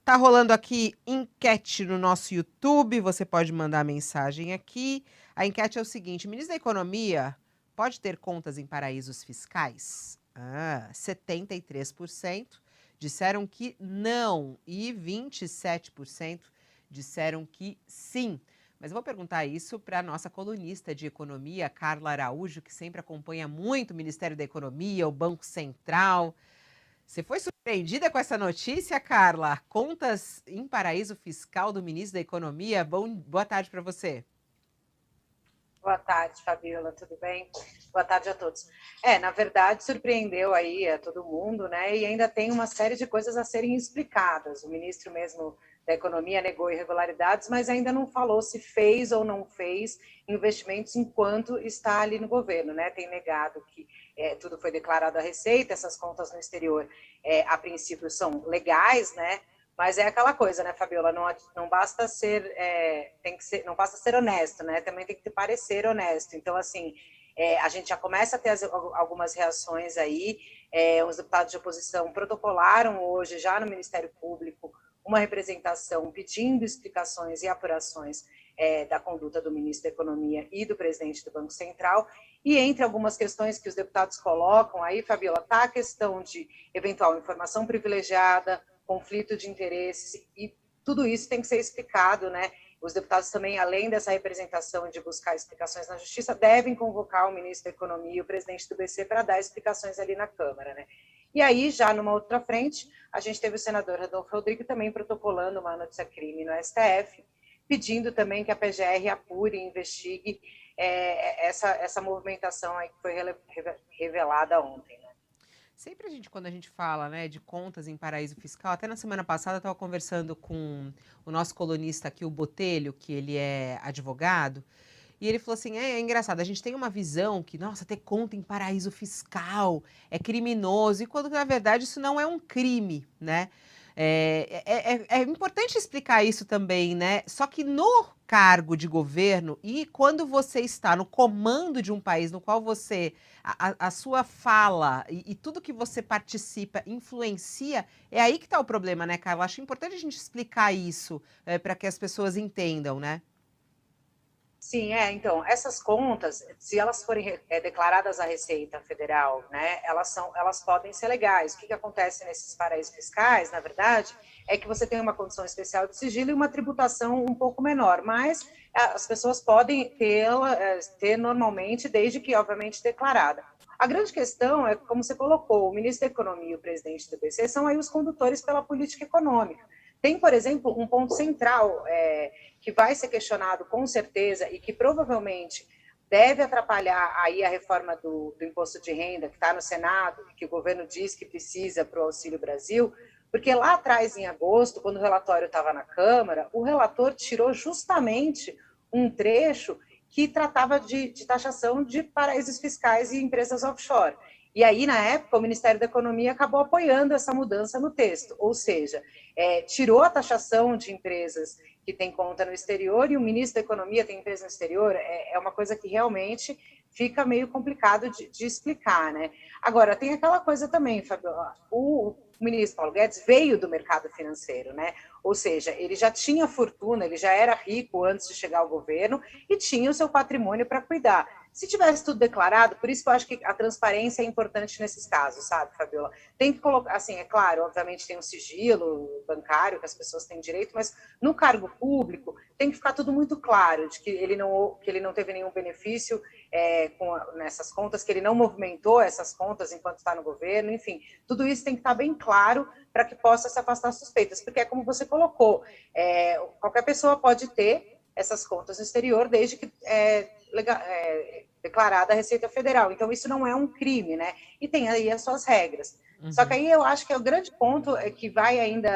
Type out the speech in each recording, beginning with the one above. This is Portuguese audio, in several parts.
Tá rolando aqui enquete no nosso YouTube, você pode mandar mensagem aqui. A enquete é o seguinte: o ministro da Economia pode ter contas em paraísos fiscais? 73% disseram que não e 27% disseram que sim. Mas eu vou perguntar isso para a nossa colunista de economia, Carla Araújo, que sempre acompanha muito o Ministério da Economia, o Banco Central. Você foi surpreendida com essa notícia, Carla? Contas em paraíso fiscal do ministro da Economia. Boa tarde para você. Boa tarde, Fabiola, tudo bem? Boa tarde a todos. Na verdade, surpreendeu aí a todo mundo, né? E ainda tem uma série de coisas a serem explicadas. O ministro mesmo da Economia negou irregularidades, mas ainda não falou se fez ou não fez investimentos enquanto está ali no governo, né? Tem negado que tudo foi declarado à Receita, essas contas no exterior, a princípio, são legais, né? Mas é aquela coisa, né, Fabiola? Não basta ser, não basta ser honesto, né? Também tem que parecer honesto. Então, assim, a gente já começa a ter algumas reações aí. Os deputados de oposição protocolaram hoje, já no Ministério Público, uma representação pedindo explicações e apurações da conduta do ministro da Economia e do presidente do Banco Central. E entre algumas questões que os deputados colocam aí, Fabiola, está a questão de eventual informação privilegiada, conflito de interesses, e tudo isso tem que ser explicado, né? Os deputados também, além dessa representação de buscar explicações na Justiça, devem convocar o ministro da Economia e o presidente do BC para dar explicações ali na Câmara, né? E aí, já numa outra frente, a gente teve o senador Rodolfo Rodrigo também protocolando uma notícia-crime no STF, pedindo também que a PGR apure e investigue essa movimentação aí que foi revelada ontem, né? Sempre quando a gente fala, né, de contas em paraíso fiscal, até na semana passada eu estava conversando com o nosso colunista aqui, o Botelho, que ele é advogado, e ele falou assim: é engraçado, a gente tem uma visão que, nossa, ter conta em paraíso fiscal é criminoso, e quando na verdade isso não é um crime, né? É importante explicar isso também, né? Só que no cargo de governo e quando você está no comando de um país no qual a sua fala e tudo que você participa influencia, é aí que está o problema, né, Carla? Acho importante a gente explicar isso para que as pessoas entendam, né? Sim, então, essas contas, se elas forem declaradas à Receita Federal, né, elas podem ser legais. O que acontece nesses paraísos fiscais, na verdade, é que você tem uma condição especial de sigilo e uma tributação um pouco menor, mas as pessoas podem ter normalmente, desde que, obviamente, declarada. A grande questão é, como você colocou, o ministro da Economia e o presidente do BC são aí os condutores pela política econômica. Tem, por exemplo, um ponto central que vai ser questionado com certeza e que provavelmente deve atrapalhar aí a reforma do imposto de renda que está no Senado, que o governo diz que precisa para o Auxílio Brasil, porque lá atrás, em agosto, quando o relatório estava na Câmara, o relator tirou justamente um trecho que tratava de taxação de paraísos fiscais e empresas offshore. E aí, na época, o Ministério da Economia acabou apoiando essa mudança no texto, ou seja, tirou a taxação de empresas que têm conta no exterior e o ministro da Economia tem empresa no exterior, é uma coisa que realmente fica meio complicado de explicar, né? Agora, tem aquela coisa também, Fabio, o ministro Paulo Guedes veio do mercado financeiro, né? Ou seja, ele já tinha fortuna, ele já era rico antes de chegar ao governo e tinha o seu patrimônio para cuidar. Se tivesse tudo declarado, por isso que eu acho que a transparência é importante nesses casos, sabe, Fabiola? Tem que colocar, assim, é claro, obviamente tem um sigilo bancário que as pessoas têm direito, mas no cargo público tem que ficar tudo muito claro de que ele não teve nenhum benefício nessas contas, que ele não movimentou essas contas enquanto está no governo, enfim, tudo isso tem que estar bem claro para que possa se afastar suspeitas, porque é como você colocou, qualquer pessoa pode ter essas contas no exterior, desde que declarada a Receita Federal. Então, isso não é um crime, né? E tem aí as suas regras. Uhum. Só que aí eu acho que o grande ponto que vai ainda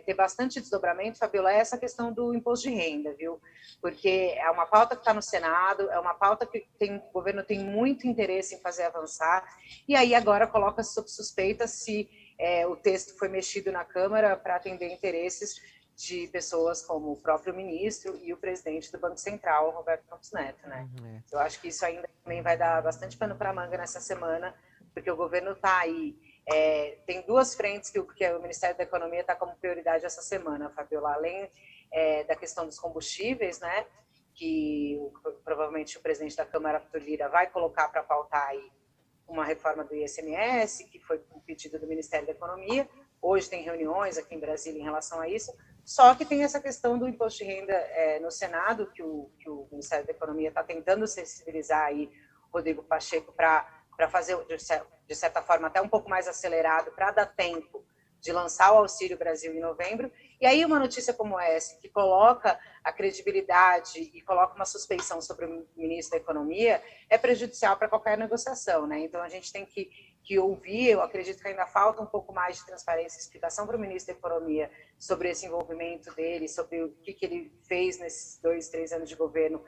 ter bastante desdobramento, Fabiola, é essa questão do imposto de renda, viu? Porque é uma pauta que está no Senado, é uma pauta que o governo tem muito interesse em fazer avançar, e aí agora coloca-se sob suspeita se o texto foi mexido na Câmara para atender interesses de pessoas como o próprio ministro e o presidente do Banco Central, Roberto Campos Neto, né? Eu acho que isso ainda também vai dar bastante pano para a manga nessa semana, porque o governo está aí Tem duas frentes que o Ministério da Economia está como prioridade essa semana, Fabiola, além da questão dos combustíveis, né, que provavelmente o presidente da Câmara, Arthur Lira, vai colocar para pautar aí uma reforma do ICMS, que foi um pedido do Ministério da Economia. Hoje tem reuniões aqui em Brasília em relação a isso. Só que tem essa questão do imposto de renda no Senado, que o Ministério da Economia está tentando sensibilizar aí Rodrigo Pacheco para fazer, de certa forma, até um pouco mais acelerado, para dar tempo de lançar o Auxílio Brasil em novembro. E aí uma notícia como essa, que coloca a credibilidade e coloca uma suspeição sobre o ministro da Economia, é prejudicial para qualquer negociação, né? Então a gente tem que ouvir, eu acredito que ainda falta um pouco mais de transparência e explicação para o ministro da Economia sobre esse envolvimento dele, sobre o que ele fez nesses 2, 3 anos de governo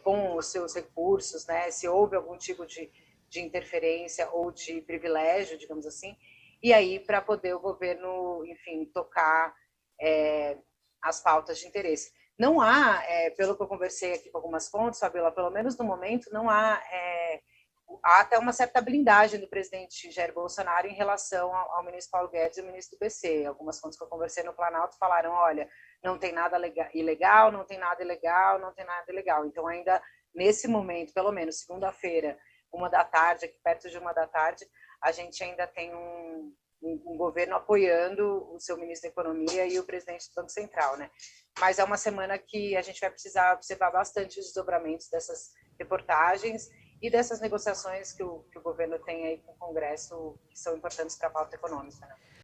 com os seus recursos, né? Se houve algum tipo de interferência ou de privilégio, digamos assim, e aí para poder o governo, enfim, tocar as pautas de interesse. Não há, pelo que eu conversei aqui com algumas fontes, Fabiola, pelo menos no momento, não há, há até uma certa blindagem do presidente Jair Bolsonaro em relação ao ministro Paulo Guedes e ao ministro do BC. Algumas fontes que eu conversei no Planalto falaram, olha, não tem nada ilegal, não tem nada ilegal, não tem nada ilegal. Então, ainda nesse momento, pelo menos segunda-feira, 1h, aqui perto de 1h, a gente ainda tem um governo apoiando o seu ministro da Economia e o presidente do Banco Central, né? Mas é uma semana que a gente vai precisar observar bastante os desdobramentos dessas reportagens e dessas negociações que o governo tem aí com o Congresso, que são importantes para a pauta econômica, né?